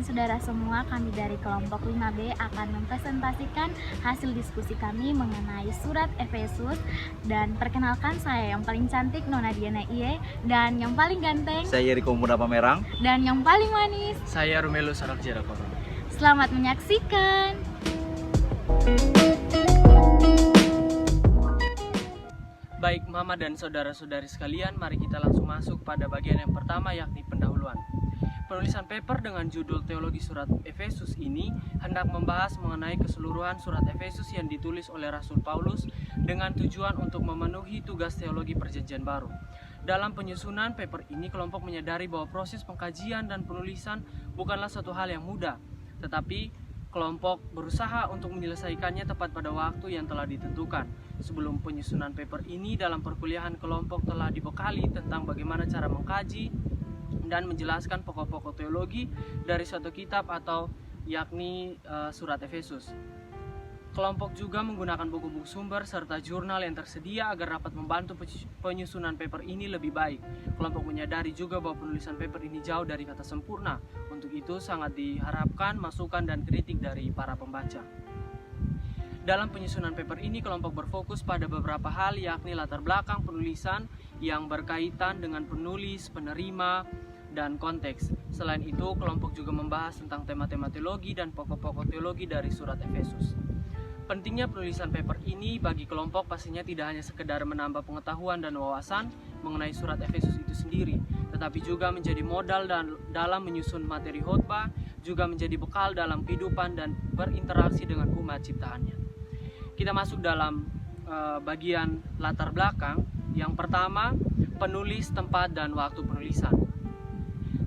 dan saudara semua, kami dari kelompok 5B akan mempresentasikan hasil diskusi kami mengenai surat Efesus. Dan perkenalkan, saya yang paling cantik Nona Diana Iye, dan yang paling ganteng Saya Yeriko Muda Pamerang. dan yang paling manis. Saya Rumelo Sarakjarakoro. Selamat menyaksikan. Baik Mama dan saudara-saudari sekalian, mari kita langsung masuk pada bagian yang pertama, yakni pendahuluan. Penulisan paper dengan judul Teologi Surat Efesus ini hendak membahas mengenai keseluruhan surat Efesus yang ditulis oleh Rasul Paulus dengan tujuan untuk memenuhi tugas teologi Perjanjian Baru. Dalam penyusunan paper ini, kelompok menyadari bahwa proses pengkajian dan penulisan bukanlah suatu hal yang mudah, tetapi kelompok berusaha untuk menyelesaikannya tepat pada waktu yang telah ditentukan. Sebelum penyusunan paper ini, dalam perkuliahan kelompok telah dibekali tentang bagaimana cara mengkaji dan menjelaskan pokok-pokok teologi dari suatu kitab atau yakni surat Efesus. Kelompok juga menggunakan buku-buku sumber serta jurnal yang tersedia agar dapat membantu penyusunan paper ini lebih baik. Kelompok menyadari juga bahwa penulisan paper ini jauh dari kata sempurna. Untuk itu sangat diharapkan masukan dan kritik dari para pembaca. Dalam penyusunan paper ini, kelompok berfokus pada beberapa hal, yakni latar belakang penulisan yang berkaitan dengan penulis, penerima, dan konteks. Selain itu, kelompok juga membahas tentang tema-tema teologi dan pokok-pokok teologi dari surat Efesus. Pentingnya penulisan paper ini bagi kelompok pastinya tidak hanya sekedar menambah pengetahuan dan wawasan mengenai surat Efesus itu sendiri, tetapi juga menjadi modal dalam menyusun materi khotbah, juga menjadi bekal dalam kehidupan dan berinteraksi dengan umat ciptaannya. Kita masuk dalam bagian latar belakang. Yang pertama, penulis, tempat, dan waktu penulisan.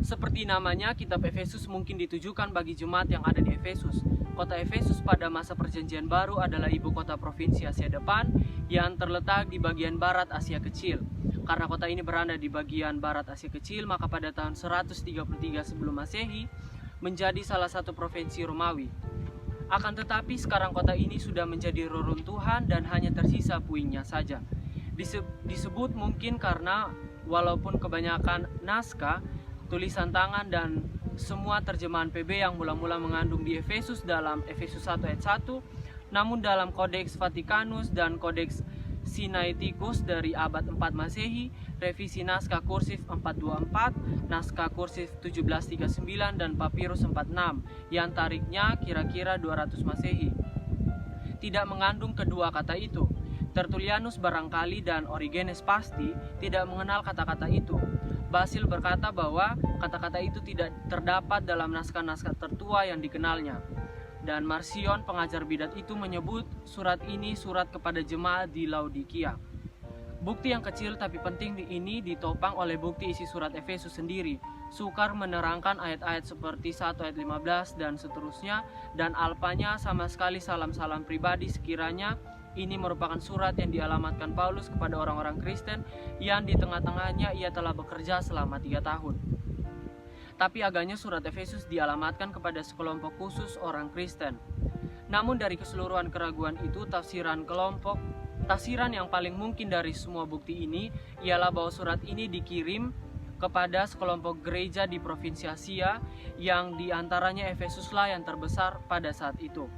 Seperti namanya, kitab Efesus mungkin ditujukan bagi jemaat yang ada di Efesus. Kota Efesus pada masa Perjanjian Baru adalah ibu kota provinsi Asia Depan yang terletak di bagian barat Asia Kecil. Karena kota ini berada di bagian barat Asia Kecil, maka pada tahun 133 sebelum Masehi menjadi salah satu provinsi Romawi. Akan tetapi sekarang kota ini sudah menjadi reruntuhan dan hanya tersisa puingnya saja. Disebut mungkin karena walaupun kebanyakan naskah, tulisan tangan, dan semua terjemahan PB yang mula-mula mengandung di Efesus dalam Efesus 1 ayat 1, namun dalam Kodeks Vatikanus dan Kodeks Sinaiticus dari abad 4 Masehi, revisi naskah kursif 424, naskah kursif 1739, dan papirus 46 yang tariknya kira-kira 200 Masehi tidak mengandung kedua kata itu. Tertullianus barangkali dan Origenes pasti tidak mengenal kata-kata itu. Basil berkata bahwa kata-kata itu tidak terdapat dalam naskah-naskah tertua yang dikenalnya. Dan Marcion, pengajar bidat itu, menyebut surat ini surat kepada jemaat di Laodikia. Bukti yang kecil tapi penting ini ditopang oleh bukti isi surat Efesus sendiri. Sukar menerangkan ayat-ayat seperti 1 ayat 15 dan seterusnya, dan alpanya sama sekali salam-salam pribadi, sekiranya ini merupakan surat yang dialamatkan Paulus kepada orang-orang Kristen yang di tengah-tengahnya ia telah bekerja selama 3 tahun. Tapi agaknya surat Efesus dialamatkan kepada sekelompok khusus orang Kristen. Namun dari keseluruhan keraguan itu, tafsiran yang paling mungkin dari semua bukti ini ialah bahwa surat ini dikirim kepada sekelompok gereja di provinsi Asia, yang diantaranya Efesuslah yang terbesar pada saat itu.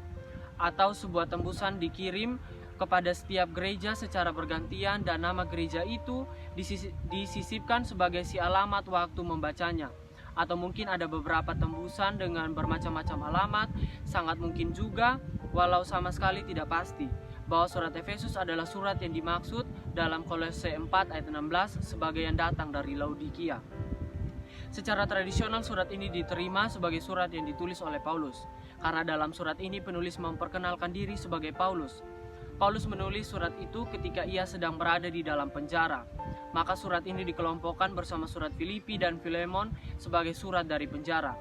Atau sebuah tembusan dikirim kepada setiap gereja secara bergantian, dan nama gereja itu disisipkan sebagai si alamat waktu membacanya. Atau mungkin ada beberapa tembusan dengan bermacam-macam alamat. Sangat mungkin juga, walau sama sekali tidak pasti, bahwa surat Efesus adalah surat yang dimaksud dalam Kolose 4 ayat 16 sebagai yang datang dari Laodikia. Secara tradisional surat ini diterima sebagai surat yang ditulis oleh Paulus, karena dalam surat ini penulis memperkenalkan diri sebagai Paulus. Paulus menulis surat itu ketika ia sedang berada di dalam penjara. Maka surat ini dikelompokkan bersama surat Filipi dan Filemon sebagai surat dari penjara.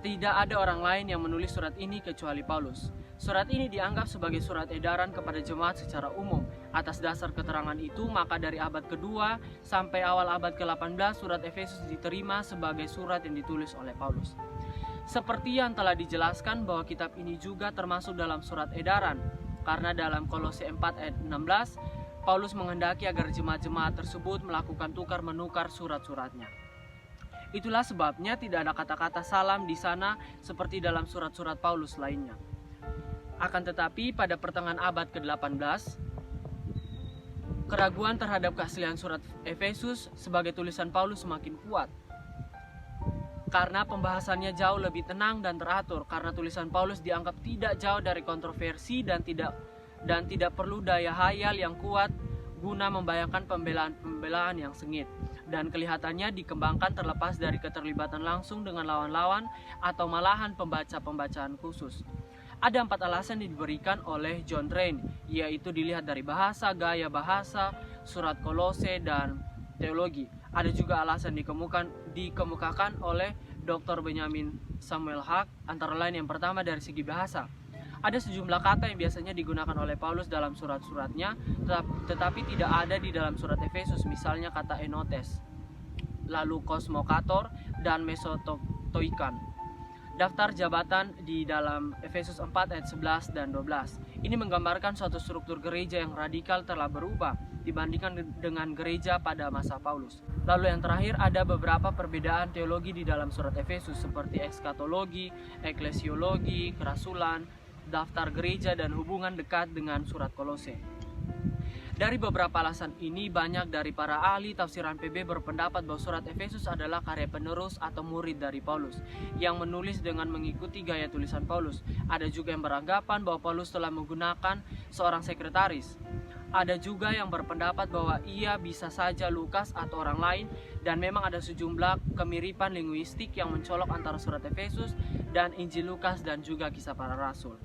Tidak ada orang lain yang menulis surat ini kecuali Paulus. Surat ini dianggap sebagai surat edaran kepada jemaat secara umum. Atas dasar keterangan itu, maka dari abad kedua sampai awal abad ke-18 surat Efesus diterima sebagai surat yang ditulis oleh Paulus. Seperti yang telah dijelaskan bahwa kitab ini juga termasuk dalam surat edaran, karena dalam Kolose 4 ayat 16 Paulus menghendaki agar jemaat-jemaat tersebut melakukan tukar-menukar surat-suratnya. Itulah sebabnya tidak ada kata-kata salam di sana seperti dalam surat-surat Paulus lainnya. Akan tetapi pada pertengahan abad ke-18, keraguan terhadap keaslian surat Efesus sebagai tulisan Paulus semakin kuat. Karena pembahasannya jauh lebih tenang dan teratur, karena tulisan Paulus dianggap tidak jauh dari kontroversi dan tidak perlu daya hayal yang kuat guna membayangkan pembelaan yang sengit, dan kelihatannya dikembangkan terlepas dari keterlibatan langsung dengan lawan-lawan atau malahan pembacaan khusus. Ada 4 alasan yang diberikan oleh John Train, yaitu dilihat dari bahasa, gaya bahasa, surat Kolose, dan teologi. Ada juga alasan dikemukakan oleh Dr. Benjamin Samuel Hack, antara lain yang pertama dari segi bahasa. Ada sejumlah kata yang biasanya digunakan oleh Paulus dalam surat-suratnya, tetapi tidak ada di dalam surat Efesus, misalnya kata enotes, lalu kosmokator, dan mesotoikan. Daftar jabatan di dalam Efesus 4 ayat 11 dan 12. Ini menggambarkan suatu struktur gereja yang radikal telah berubah dibandingkan dengan gereja pada masa Paulus. Lalu yang terakhir, ada beberapa perbedaan teologi di dalam surat Efesus seperti ekskatologi, eklesiologi, kerasulan, daftar gereja, dan hubungan dekat dengan surat Kolose. Dari beberapa alasan ini, banyak dari para ahli tafsiran PB berpendapat bahwa surat Efesus adalah karya penerus atau murid dari Paulus, yang menulis dengan mengikuti gaya tulisan Paulus. Ada juga yang beranggapan bahwa Paulus telah menggunakan seorang sekretaris. Ada juga yang berpendapat bahwa ia bisa saja Lukas atau orang lain, dan memang ada sejumlah kemiripan linguistik yang mencolok antara surat Efesus dan Injil Lukas dan juga Kisah Para Rasul.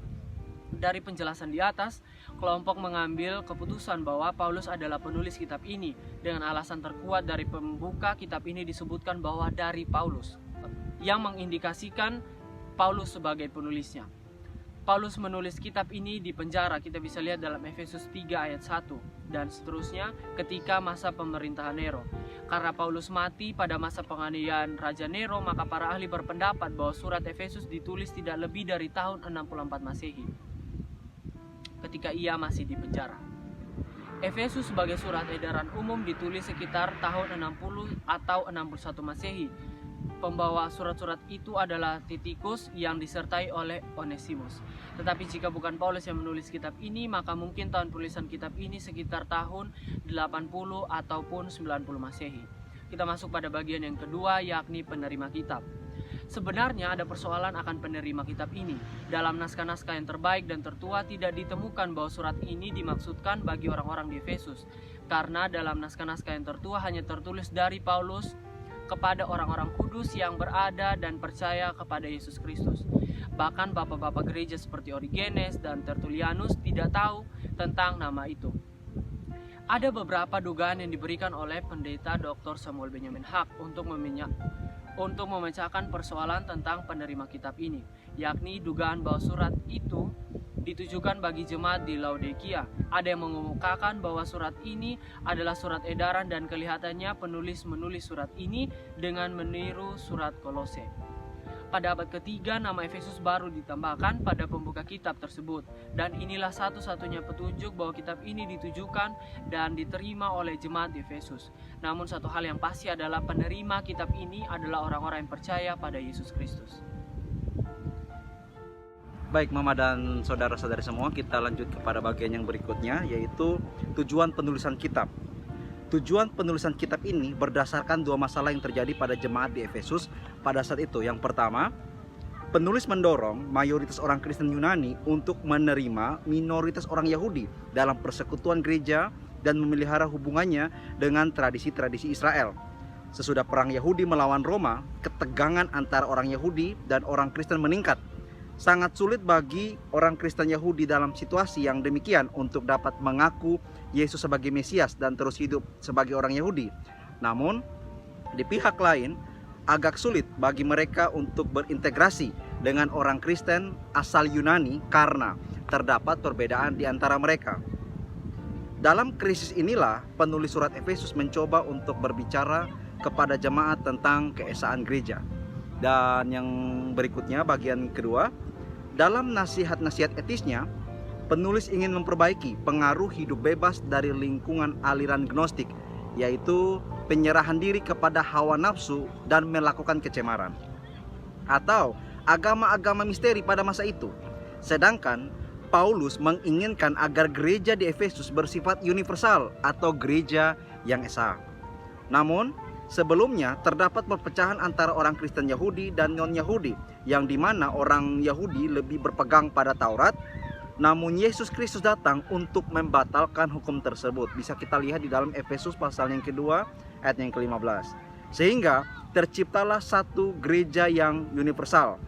Dari penjelasan di atas, kelompok mengambil keputusan bahwa Paulus adalah penulis kitab ini, dengan alasan terkuat dari pembuka kitab ini disebutkan bahwa dari Paulus, yang mengindikasikan Paulus sebagai penulisnya. Paulus menulis kitab ini di penjara, kita bisa lihat dalam Efesus 3 ayat 1 dan seterusnya, ketika masa pemerintahan Nero. Karena Paulus mati pada masa penganiayaan Raja Nero, maka para ahli berpendapat bahwa surat Efesus ditulis tidak lebih dari tahun 64 Masehi, ketika ia masih di penjara. Efesus sebagai surat edaran umum ditulis sekitar tahun 60 atau 61 Masehi. Pembawa surat-surat itu adalah Titikus yang disertai oleh Onesimus. Tetapi jika bukan Paulus yang menulis kitab ini, maka mungkin tahun tulisan kitab ini sekitar tahun 80 ataupun 90 Masehi. Kita masuk pada bagian yang kedua, yakni penerima kitab. Sebenarnya ada persoalan akan penerima kitab ini. Dalam naskah-naskah yang terbaik dan tertua tidak ditemukan bahwa surat ini dimaksudkan bagi orang-orang di Efesus, karena dalam naskah-naskah yang tertua hanya tertulis dari Paulus kepada orang-orang kudus yang berada dan percaya kepada Yesus Kristus. Bahkan bapak-bapak gereja seperti Origenes dan Tertullianus tidak tahu tentang nama itu. Ada beberapa dugaan yang diberikan oleh pendeta Dr. Samuel Benjamin Hack untuk memecahkan persoalan tentang penerima kitab ini, yakni dugaan bahwa surat itu ditujukan bagi jemaat di Laodikia. Ada yang mengemukakan bahwa surat ini adalah surat edaran dan kelihatannya penulis menulis surat ini dengan meniru surat Kolose. Pada abad ketiga, nama Efesus baru ditambahkan pada pembuka kitab tersebut, dan inilah satu-satunya petunjuk bahwa kitab ini ditujukan dan diterima oleh jemaat di Efesus. Namun satu hal yang pasti adalah penerima kitab ini adalah orang-orang yang percaya pada Yesus Kristus. Baik Mama dan saudara-saudari semua, kita lanjut kepada bagian yang berikutnya, yaitu tujuan penulisan kitab. Tujuan penulisan kitab ini berdasarkan dua masalah yang terjadi pada jemaat di Efesus pada saat itu. Yang pertama, penulis mendorong mayoritas orang Kristen Yunani untuk menerima minoritas orang Yahudi dalam persekutuan gereja dan memelihara hubungannya dengan tradisi-tradisi Israel. Sesudah perang Yahudi melawan Roma, ketegangan antara orang Yahudi dan orang Kristen meningkat. Sangat sulit bagi orang Kristen Yahudi dalam situasi yang demikian untuk dapat mengaku Yesus sebagai Mesias dan terus hidup sebagai orang Yahudi. Namun, di pihak lain, agak sulit bagi mereka untuk berintegrasi dengan orang Kristen asal Yunani karena terdapat perbedaan di antara mereka. Dalam krisis inilah, penulis surat Efesus mencoba untuk berbicara kepada jemaat tentang keesaan gereja. Dan yang berikutnya, bagian kedua, dalam nasihat-nasihat etisnya, penulis ingin memperbaiki pengaruh hidup bebas dari lingkungan aliran gnostik, yaitu penyerahan diri kepada hawa nafsu, dan melakukan kecemaran. Atau agama-agama misteri pada masa itu. Sedangkan Paulus menginginkan agar gereja di Efesus bersifat universal atau gereja yang esa. Namun, sebelumnya terdapat perpecahan antara orang Kristen Yahudi dan non-Yahudi, yang dimana orang Yahudi lebih berpegang pada Taurat, namun Yesus Kristus datang untuk membatalkan hukum tersebut. Bisa kita lihat di dalam Efesus pasal yang kedua ayat yang ke-15. Sehingga terciptalah satu gereja yang universal.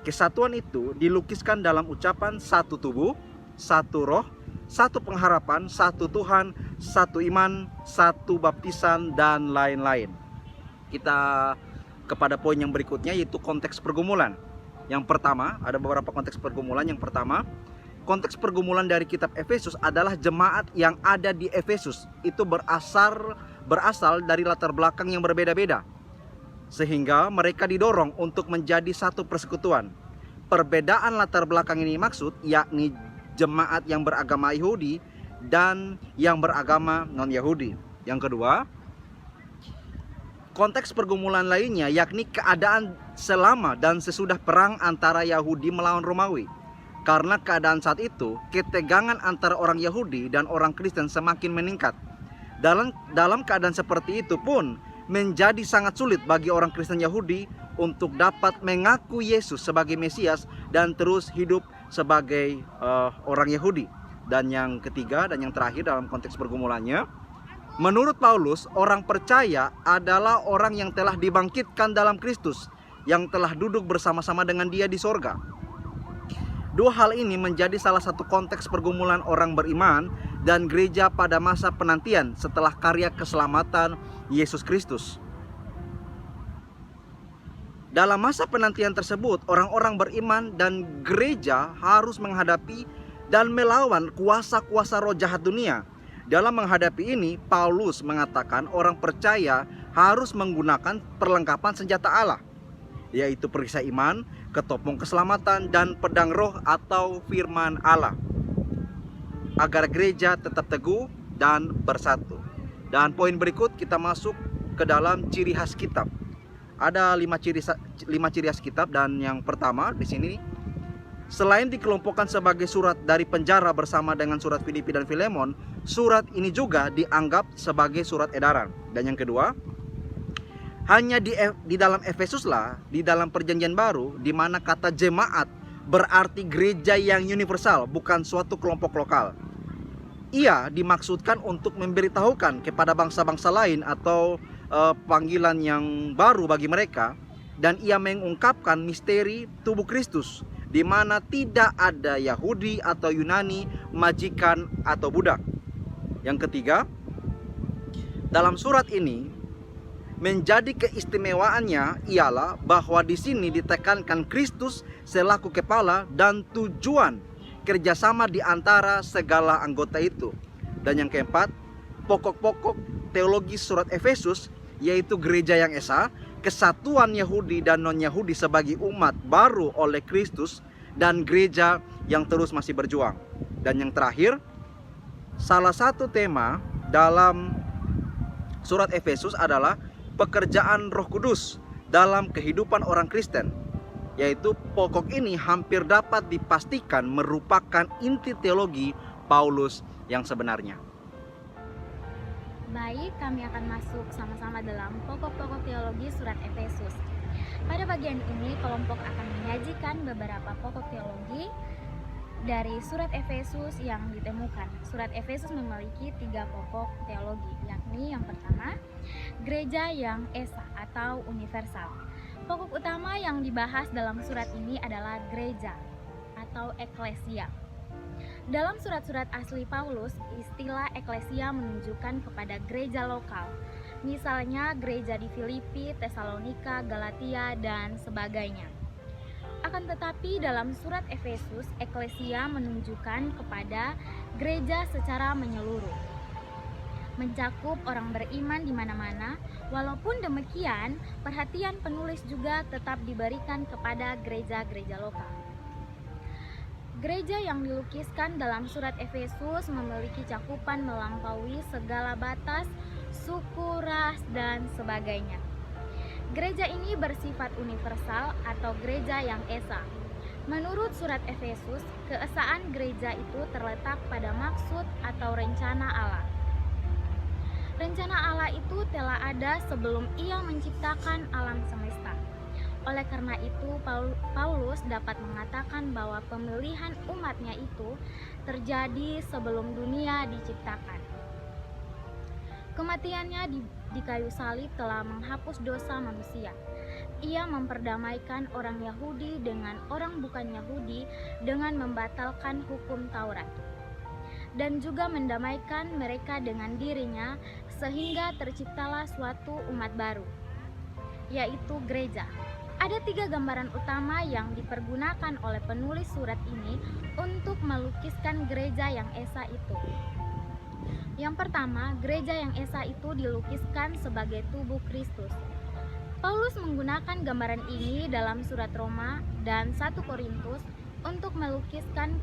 Kesatuan itu dilukiskan dalam ucapan satu tubuh, satu roh, satu pengharapan, satu Tuhan, satu iman, satu baptisan, dan lain-lain. Kita kepada poin yang berikutnya, yaitu konteks pergumulan. Yang pertama, ada beberapa konteks pergumulan. Yang pertama, konteks pergumulan dari kitab Efesus adalah jemaat yang ada di Efesus itu berasal dari latar belakang yang berbeda-beda, sehingga mereka didorong untuk menjadi satu persekutuan. Perbedaan latar belakang ini maksud yakni jemaat yang beragama Yahudi dan yang beragama non-Yahudi. Yang kedua, konteks pergumulan lainnya yakni keadaan selama dan sesudah perang antara Yahudi melawan Romawi. Karena keadaan saat itu, ketegangan antara orang Yahudi dan orang Kristen semakin meningkat. Dalam keadaan seperti itu pun menjadi sangat sulit bagi orang Kristen Yahudi untuk dapat mengaku Yesus sebagai Mesias dan terus hidup sebagai orang Yahudi. Dan yang ketiga dan yang terakhir dalam konteks pergumulannya, menurut Paulus, orang percaya adalah orang yang telah dibangkitkan dalam Kristus, yang telah duduk bersama-sama dengan Dia di sorga. Dua hal ini menjadi salah satu konteks pergumulan orang beriman dan gereja pada masa penantian setelah karya keselamatan Yesus Kristus. Dalam masa penantian tersebut, orang-orang beriman dan gereja harus menghadapi dan melawan kuasa-kuasa roh jahat dunia. Dalam menghadapi ini, Paulus mengatakan orang percaya harus menggunakan perlengkapan senjata Allah, yaitu perisai iman, ketopong keselamatan, dan pedang roh atau firman Allah, agar gereja tetap teguh dan bersatu. Dan poin berikut kita masuk ke dalam ciri khas kitab. Ada 5 ciri khas kitab, dan yang pertama di sini, selain dikelompokkan sebagai surat dari penjara bersama dengan surat Filipi dan Filemon, surat ini juga dianggap sebagai surat edaran. Dan yang kedua, hanya di dalam Efesus lah, di dalam perjanjian baru, di mana kata jemaat berarti gereja yang universal, bukan suatu kelompok lokal. Ia dimaksudkan untuk memberitahukan kepada bangsa-bangsa lain atau panggilan yang baru bagi mereka, dan ia mengungkapkan misteri tubuh Kristus, di mana tidak ada Yahudi atau Yunani, majikan atau budak. Yang ketiga, dalam surat ini menjadi keistimewaannya ialah bahwa di sini ditekankan Kristus selaku kepala dan tujuan kerjasama di antara segala anggota itu. Dan yang keempat, pokok-pokok teologi surat Efesus, yaitu gereja yang esa, kesatuan Yahudi dan non-Yahudi sebagai umat baru oleh Kristus, dan gereja yang terus masih berjuang. Dan yang terakhir, salah satu tema dalam surat Efesus adalah pekerjaan Roh Kudus dalam kehidupan orang Kristen, yaitu pokok ini hampir dapat dipastikan merupakan inti teologi Paulus yang sebenarnya. Baik, kami akan masuk sama-sama dalam pokok-pokok teologi surat Efesus. Pada bagian ini, kelompok akan menyajikan beberapa pokok teologi dari surat Efesus yang ditemukan. Surat Efesus memiliki 3 pokok teologi, yakni yang pertama, gereja yang esa atau universal. Pokok utama yang dibahas dalam surat ini adalah gereja atau eklesia. Dalam surat-surat asli Paulus, istilah eklesia menunjukkan kepada gereja lokal, misalnya gereja di Filipi, Tesalonika, Galatia, dan sebagainya. Akan tetapi dalam surat Efesus, eklesia menunjukkan kepada gereja secara menyeluruh, mencakup orang beriman di mana-mana. Walaupun demikian, perhatian penulis juga tetap diberikan kepada gereja-gereja lokal. Gereja yang dilukiskan dalam surat Efesus memiliki cakupan melampaui segala batas suku, ras, dan sebagainya. Gereja ini bersifat universal atau gereja yang esa. Menurut surat Efesus, keesaan gereja itu terletak pada maksud atau rencana Allah. Rencana Allah itu telah ada sebelum Ia menciptakan alam semesta. Oleh karena itu, Paulus dapat mengatakan bahwa pemilihan umatnya itu terjadi sebelum dunia diciptakan. Kematiannya di kayu salib telah menghapus dosa manusia. Ia memperdamaikan orang Yahudi dengan orang bukan Yahudi dengan membatalkan hukum Taurat, dan juga mendamaikan mereka dengan dirinya sehingga terciptalah suatu umat baru, yaitu gereja. Ada 3 gambaran utama yang dipergunakan oleh penulis surat ini untuk melukiskan gereja yang esa itu. Yang pertama, gereja yang esa itu dilukiskan sebagai tubuh Kristus. Paulus menggunakan gambaran ini dalam surat Roma dan 1 Korintus untuk melukiskan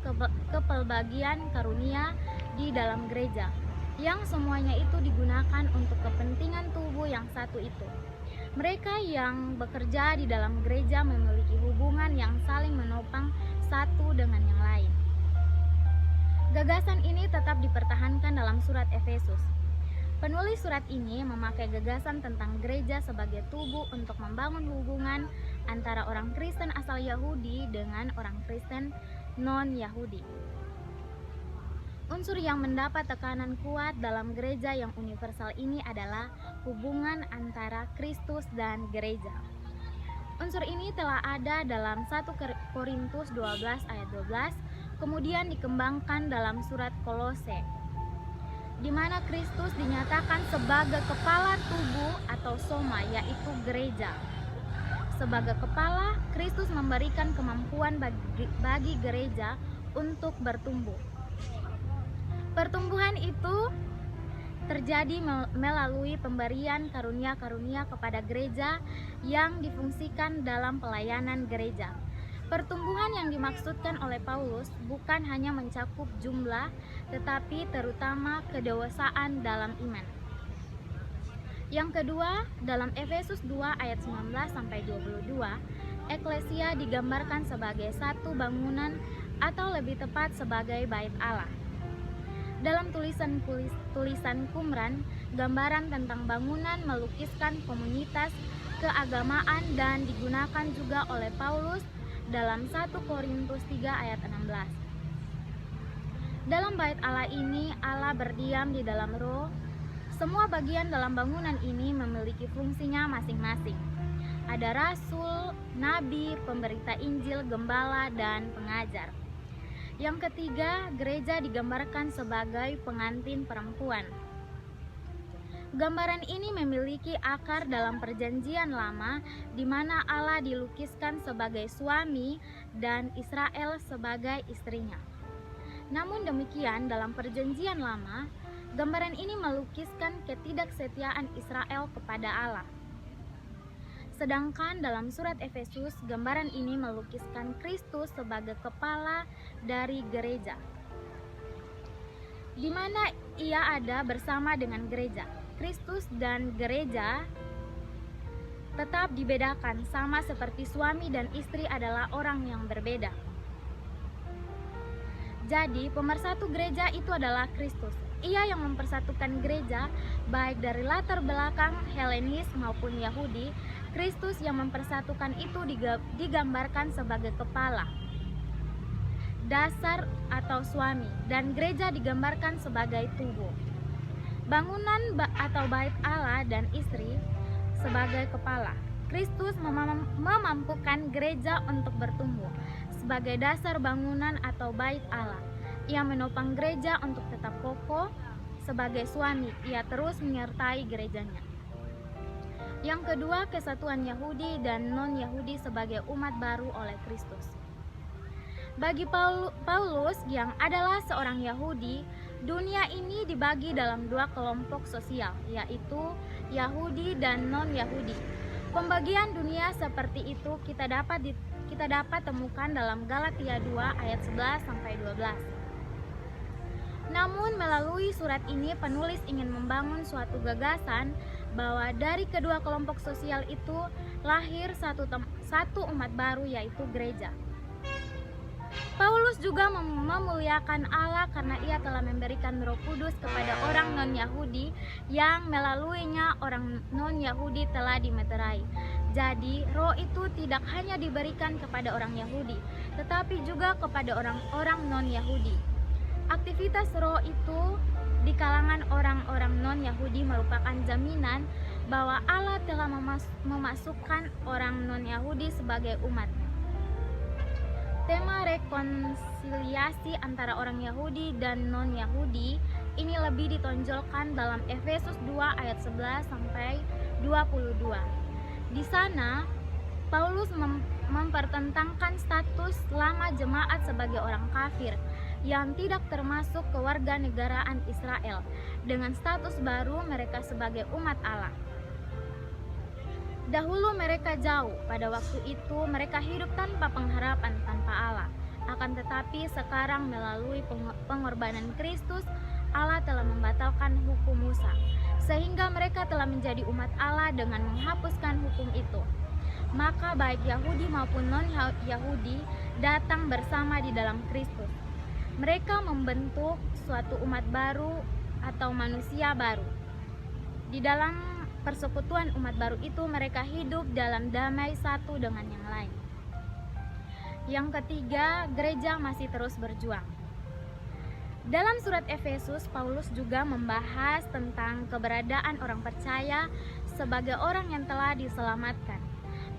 kepelbagian karunia di dalam gereja, yang semuanya itu digunakan untuk kepentingan tubuh yang satu itu. Mereka yang bekerja di dalam gereja memiliki hubungan yang saling menopang satu dengan yang lain. Gagasan ini tetap dipertahankan dalam surat Efesus. Penulis surat ini memakai gagasan tentang gereja sebagai tubuh untuk membangun hubungan antara orang Kristen asal Yahudi dengan orang Kristen non-Yahudi. Unsur yang mendapat tekanan kuat dalam gereja yang universal ini adalah hubungan antara Kristus dan gereja. Unsur ini telah ada dalam 1 Korintus 12 ayat 12, kemudian dikembangkan dalam surat Kolose, di mana Kristus dinyatakan sebagai kepala tubuh atau soma, yaitu gereja. Sebagai kepala, Kristus memberikan kemampuan bagi gereja untuk bertumbuh. Pertumbuhan itu terjadi melalui pemberian karunia-karunia kepada gereja yang difungsikan dalam pelayanan gereja. Pertumbuhan yang dimaksudkan oleh Paulus bukan hanya mencakup jumlah, tetapi terutama kedewasaan dalam iman. Yang kedua, dalam Efesus 2 ayat 19-22, eklesia digambarkan sebagai satu bangunan atau lebih tepat sebagai bait Allah. Dalam tulisan Qumran, gambaran tentang bangunan melukiskan komunitas keagamaan dan digunakan juga oleh Paulus dalam 1 Korintus 3 ayat 16. Dalam bait Allah ini, Allah berdiam di dalam roh. Semua bagian dalam bangunan ini memiliki fungsinya masing-masing. Ada rasul, nabi, pemberita Injil, gembala, dan pengajar. Yang ketiga, gereja digambarkan sebagai pengantin perempuan. Gambaran ini memiliki akar dalam Perjanjian Lama, di mana Allah dilukiskan sebagai suami dan Israel sebagai istrinya. Namun demikian, dalam Perjanjian Lama, gambaran ini melukiskan ketidaksetiaan Israel kepada Allah. Sedangkan dalam surat Efesus, gambaran ini melukiskan Kristus sebagai kepala dari gereja, di mana Ia ada bersama dengan gereja. Kristus dan gereja tetap dibedakan, sama seperti suami dan istri adalah orang yang berbeda. Jadi, pemersatu gereja itu adalah Kristus. Ia yang mempersatukan gereja, baik dari latar belakang Helenis maupun Yahudi. Kristus yang mempersatukan itu digambarkan sebagai kepala, dasar atau suami, dan gereja digambarkan sebagai tubuh. Bangunan atau bait Allah dan istri sebagai kepala. Kristus memampukan gereja untuk bertumbuh sebagai dasar bangunan atau bait Allah. Ia menopang gereja untuk tetap kokoh. Sebagai suami, ia terus menyertai gerejanya. Yang kedua, kesatuan Yahudi dan non-Yahudi sebagai umat baru oleh Kristus. Bagi Paulus yang adalah seorang Yahudi, dunia ini dibagi dalam 2 kelompok sosial, yaitu Yahudi dan non-Yahudi. Pembagian dunia seperti itu kita dapat temukan dalam Galatia 2 ayat 11-12. Namun melalui surat ini penulis ingin membangun suatu gagasan bahwa dari kedua kelompok sosial itu lahir satu umat baru, yaitu gereja. Paulus juga memuliakan Allah karena ia telah memberikan Roh Kudus kepada orang non-Yahudi yang melaluinya orang non-Yahudi telah dimeterai. Jadi, roh itu tidak hanya diberikan kepada orang Yahudi, tetapi juga kepada orang-orang non-Yahudi. Aktivitas roh itu di kalangan orang-orang non-Yahudi merupakan jaminan bahwa Allah telah memasukkan orang non-Yahudi sebagai umat-Nya. Tema rekonsiliasi antara orang Yahudi dan non-Yahudi ini lebih ditonjolkan dalam Efesus 2 ayat 11 sampai 22. Di sana Paulus mempertentangkan status lama jemaat sebagai orang kafir yang tidak termasuk kewarganegaraan Israel dengan status baru mereka sebagai umat Allah. Dahulu mereka jauh, pada waktu itu mereka hidup tanpa pengharapan, tanpa Allah. Akan tetapi sekarang melalui pengorbanan Kristus, Allah telah membatalkan hukum Musa, sehingga mereka telah menjadi umat Allah dengan menghapuskan hukum itu. Maka baik Yahudi maupun non-Yahudi datang bersama di dalam Kristus. Mereka membentuk suatu umat baru atau manusia baru. Di dalam persekutuan umat baru itu mereka hidup dalam damai satu dengan yang lain. Yang ketiga, gereja masih terus berjuang. Dalam surat Efesus, Paulus juga membahas tentang keberadaan orang percaya sebagai orang yang telah diselamatkan.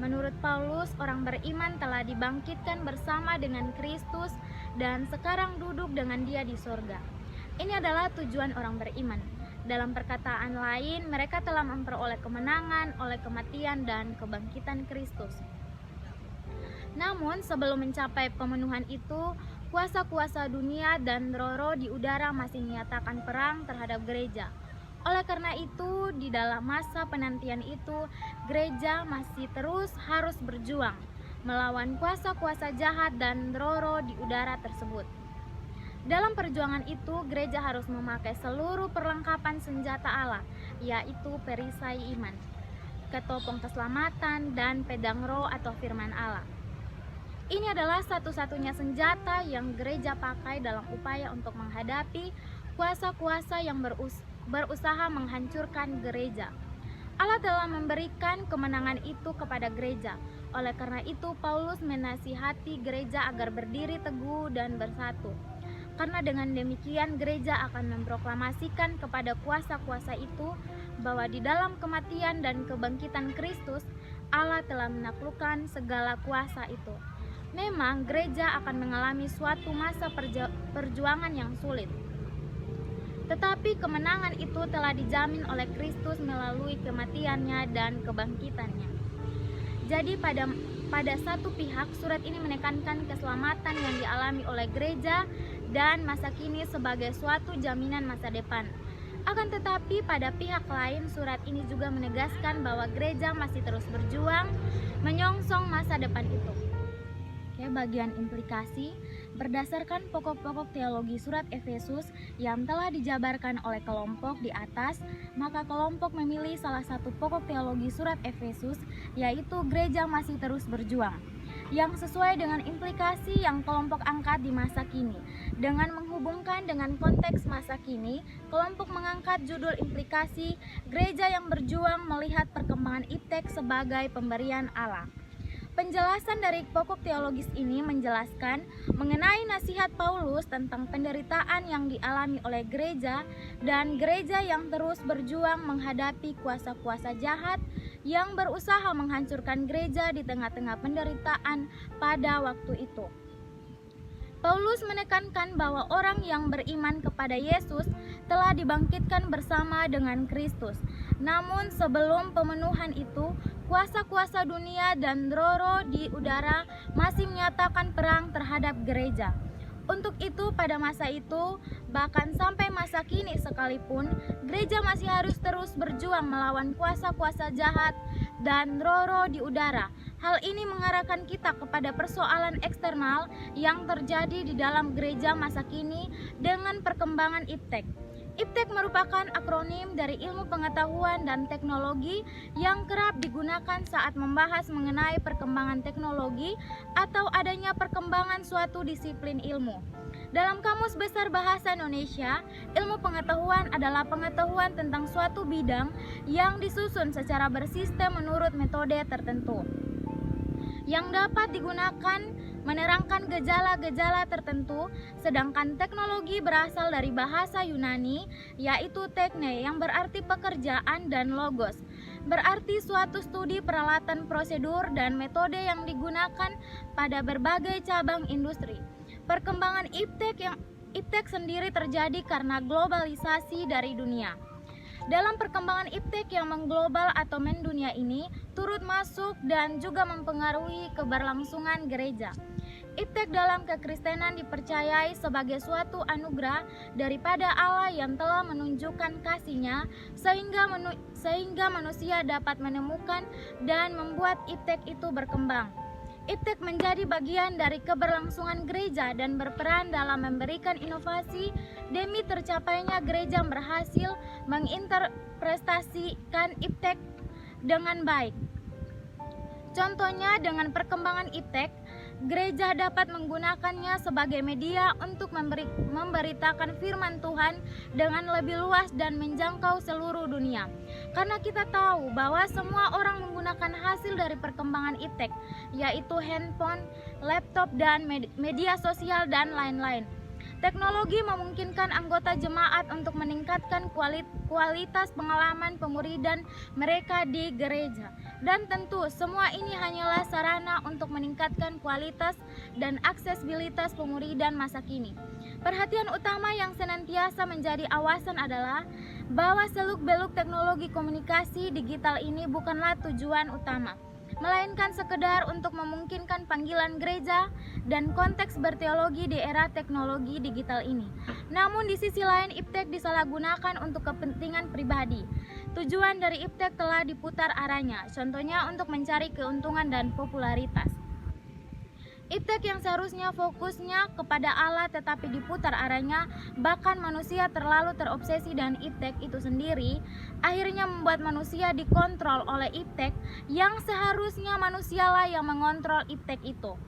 Menurut Paulus, orang beriman telah dibangkitkan bersama dengan Kristus dan sekarang duduk dengan Dia di sorga. Ini adalah tujuan orang beriman. Dalam perkataan lain, mereka telah memperoleh kemenangan oleh kematian dan kebangkitan Kristus. Namun, sebelum mencapai pemenuhan itu, kuasa-kuasa dunia dan roh-roh di udara masih menyatakan perang terhadap gereja. Oleh karena itu, di dalam masa penantian itu, gereja masih terus harus berjuang melawan kuasa-kuasa jahat dan roh-roh di udara tersebut. Dalam perjuangan itu, gereja harus memakai seluruh perlengkapan senjata Allah, yaitu perisai iman, ketopong keselamatan, dan pedang roh atau firman Allah. Ini adalah satu-satunya senjata yang gereja pakai dalam upaya untuk menghadapi kuasa-kuasa yang berusaha menghancurkan gereja. Allah telah memberikan kemenangan itu kepada gereja. Oleh karena itu, Paulus menasihati gereja agar berdiri teguh dan bersatu. Karena dengan demikian gereja akan memproklamasikan kepada kuasa-kuasa itu bahwa di dalam kematian dan kebangkitan Kristus, Allah telah menaklukkan segala kuasa itu. Memang gereja akan mengalami suatu masa perjuangan yang sulit. Tetapi kemenangan itu telah dijamin oleh Kristus melalui kematiannya dan kebangkitannya. Jadi pada satu pihak, surat ini menekankan keselamatan yang dialami oleh gereja dan masa kini sebagai suatu jaminan masa depan. Akan tetapi pada pihak lain, surat ini juga menegaskan bahwa gereja masih terus berjuang menyongsong masa depan itu. Bagian implikasi berdasarkan pokok-pokok teologi surat Efesus yang telah dijabarkan oleh kelompok di atas, maka kelompok memilih salah satu pokok teologi surat Efesus, yaitu gereja masih terus berjuang, yang sesuai dengan implikasi yang kelompok angkat di masa kini. Dengan menghubungkan dengan konteks masa kini, kelompok mengangkat judul implikasi gereja yang berjuang melihat perkembangan iptek sebagai pemberian Allah. Penjelasan dari pokok teologis ini menjelaskan mengenai nasihat Paulus tentang penderitaan yang dialami oleh gereja dan gereja yang terus berjuang menghadapi kuasa-kuasa jahat yang berusaha menghancurkan gereja di tengah-tengah penderitaan pada waktu itu. Paulus menekankan bahwa orang yang beriman kepada Yesus telah dibangkitkan bersama dengan Kristus. Namun sebelum pemenuhan itu, kuasa-kuasa dunia dan roh-roh di udara masih menyatakan perang terhadap gereja. Untuk itu pada masa itu, bahkan sampai masa kini sekalipun, gereja masih harus terus berjuang melawan kuasa-kuasa jahat dan roh-roh di udara. Hal ini mengarahkan kita kepada persoalan eksternal yang terjadi di dalam gereja masa kini dengan perkembangan iptek. Iptek merupakan akronim dari ilmu pengetahuan dan teknologi yang kerap digunakan saat membahas mengenai perkembangan teknologi atau adanya perkembangan suatu disiplin ilmu. Dalam Kamus Besar Bahasa Indonesia, ilmu pengetahuan adalah pengetahuan tentang suatu bidang yang disusun secara bersistem menurut metode tertentu, yang dapat digunakan menerangkan gejala-gejala tertentu, sedangkan teknologi berasal dari bahasa Yunani, yaitu tekne yang berarti pekerjaan dan logos, berarti suatu studi peralatan prosedur dan metode yang digunakan pada berbagai cabang industri. Perkembangan iptek sendiri terjadi karena globalisasi dari dunia. Dalam perkembangan iptek yang mengglobal atau mendunia ini turut masuk dan juga mempengaruhi keberlangsungan gereja. Iptek dalam kekristenan dipercayai sebagai suatu anugerah daripada Allah yang telah menunjukkan kasih-Nya sehingga manusia dapat menemukan dan membuat iptek itu berkembang. Iptek menjadi bagian dari keberlangsungan gereja dan berperan dalam memberikan inovasi demi tercapainya gereja berhasil menginterpretasikan iptek dengan baik. Contohnya, dengan perkembangan iptek, gereja dapat menggunakannya sebagai media untuk memberitakan firman Tuhan dengan lebih luas dan menjangkau seluruh dunia. Karena kita tahu bahwa semua orang menggunakan hasil dari perkembangan iptek, yaitu handphone, laptop, dan media sosial dan lain-lain. Teknologi memungkinkan anggota jemaat untuk meningkatkan kualitas pengalaman pemuridan mereka di gereja. Dan tentu semua ini hanyalah sarana untuk meningkatkan kualitas dan aksesibilitas pemuridan masa kini. Perhatian utama yang senantiasa menjadi awasan adalah bahwa seluk-beluk teknologi komunikasi digital ini bukanlah tujuan utama, melainkan sekedar untuk memungkinkan panggilan gereja dan konteks berteologi di era teknologi digital ini. Namun di sisi lain, iptek disalahgunakan untuk kepentingan pribadi. Tujuan dari iptek telah diputar arahnya, contohnya untuk mencari keuntungan dan popularitas. Iptek yang seharusnya fokusnya kepada Allah tetapi diputar arahnya, bahkan manusia terlalu terobsesi dengan iptek itu sendiri, akhirnya membuat manusia dikontrol oleh iptek yang seharusnya manusialah yang mengontrol iptek itu.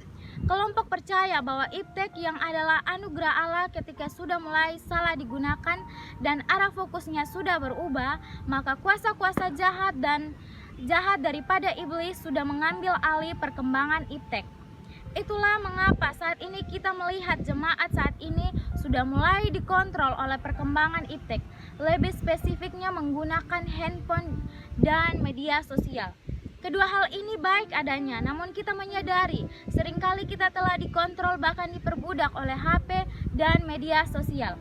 Kelompok percaya bahwa iptek yang adalah anugerah Allah ketika sudah mulai salah digunakan dan arah fokusnya sudah berubah, maka kuasa-kuasa jahat daripada iblis sudah mengambil alih perkembangan iptek. Itulah mengapa saat ini kita melihat jemaat saat ini sudah mulai dikontrol oleh perkembangan iptek, lebih spesifiknya menggunakan handphone dan media sosial. Kedua hal ini baik adanya, namun kita menyadari seringkali kita telah dikontrol bahkan diperbudak oleh HP dan media sosial.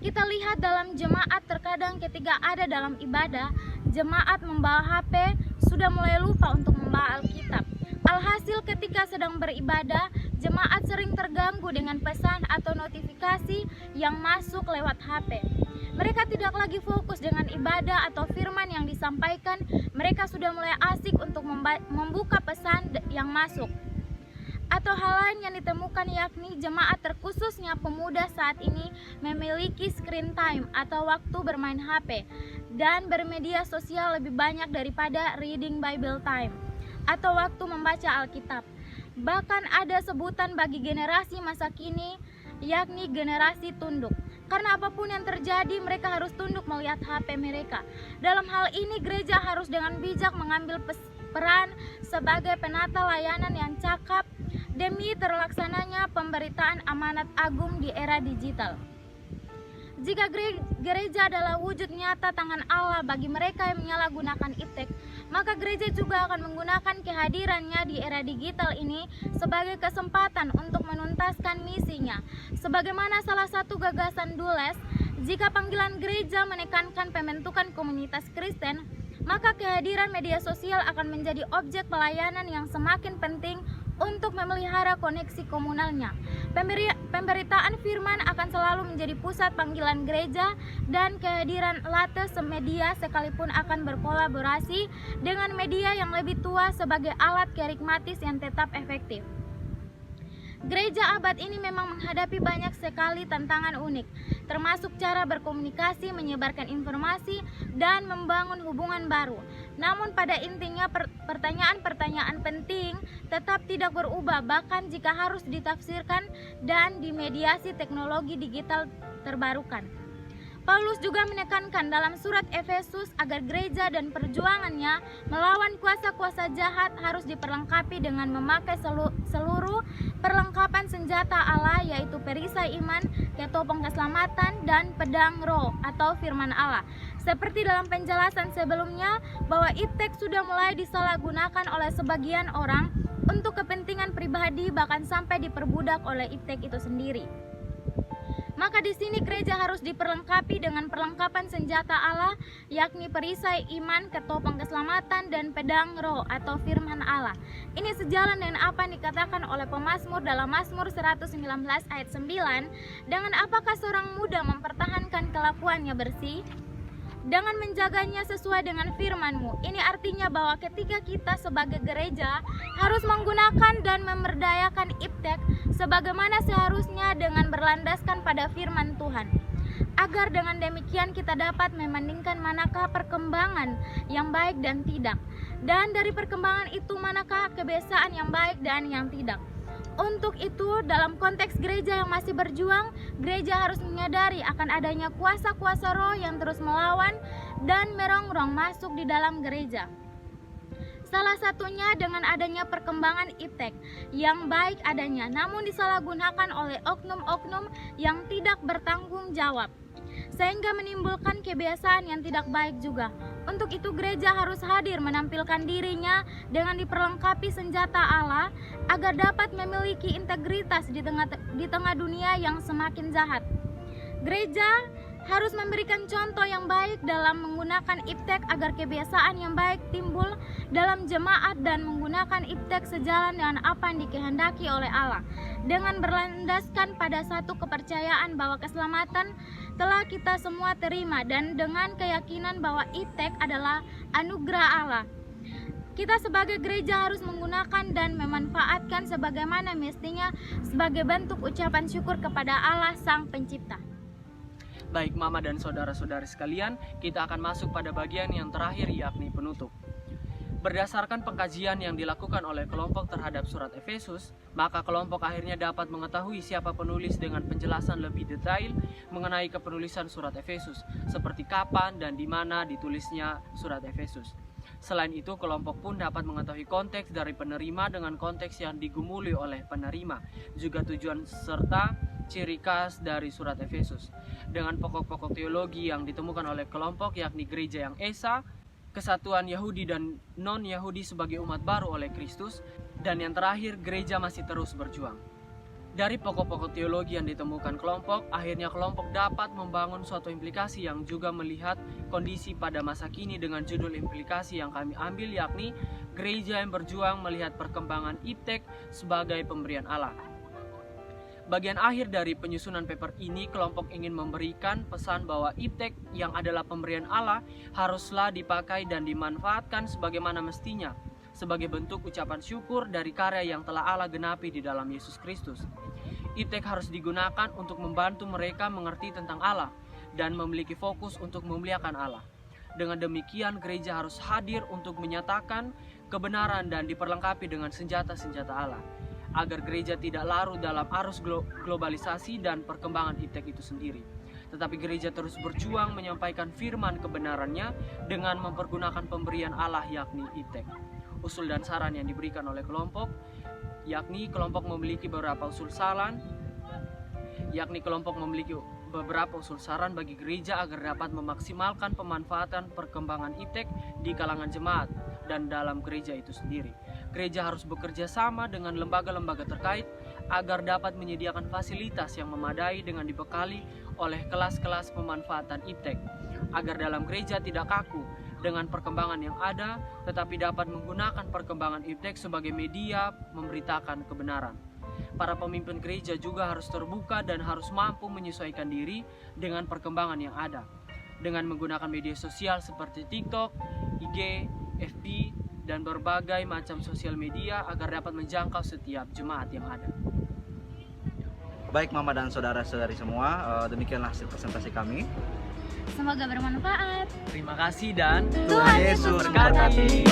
Kita lihat dalam jemaat terkadang ketika ada dalam ibadah, jemaat membawa HP sudah mulai lupa untuk membawa Alkitab. Alhasil ketika sedang beribadah, jemaat sering terganggu dengan pesan atau notifikasi yang masuk lewat HP. Mereka tidak lagi fokus dengan ibadah atau firman yang disampaikan, mereka sudah mulai asik untuk membuka pesan yang masuk. Atau hal lain yang ditemukan yakni jemaat terkhususnya pemuda saat ini memiliki screen time atau waktu bermain HP dan bermedia sosial lebih banyak daripada reading Bible time atau waktu membaca Alkitab. Bahkan ada sebutan bagi generasi masa kini, yakni generasi tunduk. Karena apapun yang terjadi, mereka harus tunduk melihat HP mereka. Dalam hal ini, gereja harus dengan bijak mengambil peran sebagai penata layanan yang cakap demi terlaksananya pemberitaan amanat agung di era digital. Jika gereja adalah wujud nyata tangan Allah bagi mereka yang menyalahgunakan iptek, maka gereja juga akan menggunakan kehadirannya di era digital ini sebagai kesempatan untuk menuntaskan misinya. Sebagaimana salah satu gagasan Dulles, jika panggilan gereja menekankan pembentukan komunitas Kristen, maka kehadiran media sosial akan menjadi objek pelayanan yang semakin penting untuk memelihara koneksi komunalnya. Pemberitaan firman akan selalu menjadi pusat panggilan gereja, dan kehadiran latte media sekalipun akan berkolaborasi dengan media yang lebih tua sebagai alat kerigmatis yang tetap efektif. Gereja abad ini memang menghadapi banyak sekali tantangan unik, termasuk cara berkomunikasi, menyebarkan informasi, dan membangun hubungan baru. Namun pada intinya pertanyaan-pertanyaan penting tetap tidak berubah, bahkan jika harus ditafsirkan dan dimediasi teknologi digital terbarukan. Paulus juga menekankan dalam surat Efesus agar gereja dan perjuangannya melawan kuasa-kuasa jahat harus diperlengkapi dengan memakai seluruh perlengkapan senjata Allah, yaitu perisai iman, ketopong keselamatan, dan pedang roh atau firman Allah. Seperti dalam penjelasan sebelumnya bahwa iptek sudah mulai disalahgunakan oleh sebagian orang untuk kepentingan pribadi, bahkan sampai diperbudak oleh iptek itu sendiri. Maka di sini gereja harus diperlengkapi dengan perlengkapan senjata Allah, yakni perisai iman, ketopong keselamatan, dan pedang roh atau firman Allah. Ini sejalan dengan apa yang dikatakan oleh pemazmur dalam Mazmur 119 ayat 9, dengan apakah seorang muda mempertahankan kelakuannya bersih? Dengan menjaganya sesuai dengan firman-Mu. Ini artinya bahwa ketika kita sebagai gereja harus menggunakan dan memberdayakan iptek sebagaimana seharusnya dengan berlandaskan pada firman Tuhan, agar dengan demikian kita dapat membandingkan manakah perkembangan yang baik dan tidak, dan dari perkembangan itu manakah kebiasaan yang baik dan yang tidak. Untuk itu, dalam konteks gereja yang masih berjuang, gereja harus menyadari akan adanya kuasa-kuasa roh yang terus melawan dan merongrong masuk di dalam gereja. Salah satunya dengan adanya perkembangan iptek yang baik adanya, namun disalahgunakan oleh oknum-oknum yang tidak bertanggung jawab, sehingga menimbulkan kebiasaan yang tidak baik juga. Untuk itu gereja harus hadir menampilkan dirinya dengan diperlengkapi senjata Allah agar dapat memiliki integritas di tengah dunia yang semakin jahat. Gereja harus memberikan contoh yang baik dalam menggunakan iptek agar kebiasaan yang baik timbul dalam jemaat dan menggunakan iptek sejalan dengan apa yang dikehendaki oleh Allah, dengan berlandaskan pada satu kepercayaan bahwa keselamatan telah kita semua terima, dan dengan keyakinan bahwa iptek adalah anugerah Allah. Kita sebagai gereja harus menggunakan dan memanfaatkan sebagaimana mestinya sebagai bentuk ucapan syukur kepada Allah Sang Pencipta. Baik Mama dan saudara-saudari sekalian, kita akan masuk pada bagian yang terakhir, yakni penutup. Berdasarkan pengkajian yang dilakukan oleh kelompok terhadap surat Efesus, maka kelompok akhirnya dapat mengetahui siapa penulis dengan penjelasan lebih detail mengenai kepenulisan surat Efesus, seperti kapan dan di mana ditulisnya surat Efesus. Selain itu, kelompok pun dapat mengetahui konteks dari penerima dengan konteks yang digumuli oleh penerima, juga tujuan serta ciri khas dari surat Efesus. Dengan pokok-pokok teologi yang ditemukan oleh kelompok, yakni gereja yang esa, kesatuan Yahudi dan non-Yahudi sebagai umat baru oleh Kristus, dan yang terakhir, gereja masih terus berjuang. Dari pokok-pokok teologi yang ditemukan kelompok, akhirnya kelompok dapat membangun suatu implikasi yang juga melihat kondisi pada masa kini dengan judul implikasi yang kami ambil, yakni gereja yang berjuang melihat perkembangan iptek sebagai pemberian Allah. Bagian akhir dari penyusunan paper ini, kelompok ingin memberikan pesan bahwa iptek yang adalah pemberian Allah haruslah dipakai dan dimanfaatkan sebagaimana mestinya, sebagai bentuk ucapan syukur dari karya yang telah Allah genapi di dalam Yesus Kristus. Iptek harus digunakan untuk membantu mereka mengerti tentang Allah dan memiliki fokus untuk memuliakan Allah. Dengan demikian, gereja harus hadir untuk menyatakan kebenaran dan diperlengkapi dengan senjata-senjata Allah, agar gereja tidak larut dalam arus globalisasi dan perkembangan iptek itu sendiri. Tetapi gereja terus berjuang menyampaikan firman kebenarannya dengan mempergunakan pemberian Allah, yakni iptek. Usul dan saran yang diberikan oleh kelompok, yakni kelompok memiliki beberapa usul saran bagi gereja agar dapat memaksimalkan pemanfaatan perkembangan iptek di kalangan jemaat dan dalam gereja itu sendiri. Gereja harus bekerja sama dengan lembaga-lembaga terkait agar dapat menyediakan fasilitas yang memadai dengan dibekali oleh kelas-kelas pemanfaatan iptek, agar dalam gereja tidak kaku dengan perkembangan yang ada, tetapi dapat menggunakan perkembangan iptek sebagai media memberitakan kebenaran. Para pemimpin gereja juga harus terbuka dan harus mampu menyesuaikan diri dengan perkembangan yang ada, dengan menggunakan media sosial seperti TikTok, IG, FB, dan berbagai macam sosial media agar dapat menjangkau setiap jemaat yang ada. Baik Mama dan saudara-saudari semua, demikianlah hasil presentasi kami. Semoga bermanfaat. Terima kasih dan Tuhan Yesus memberkati.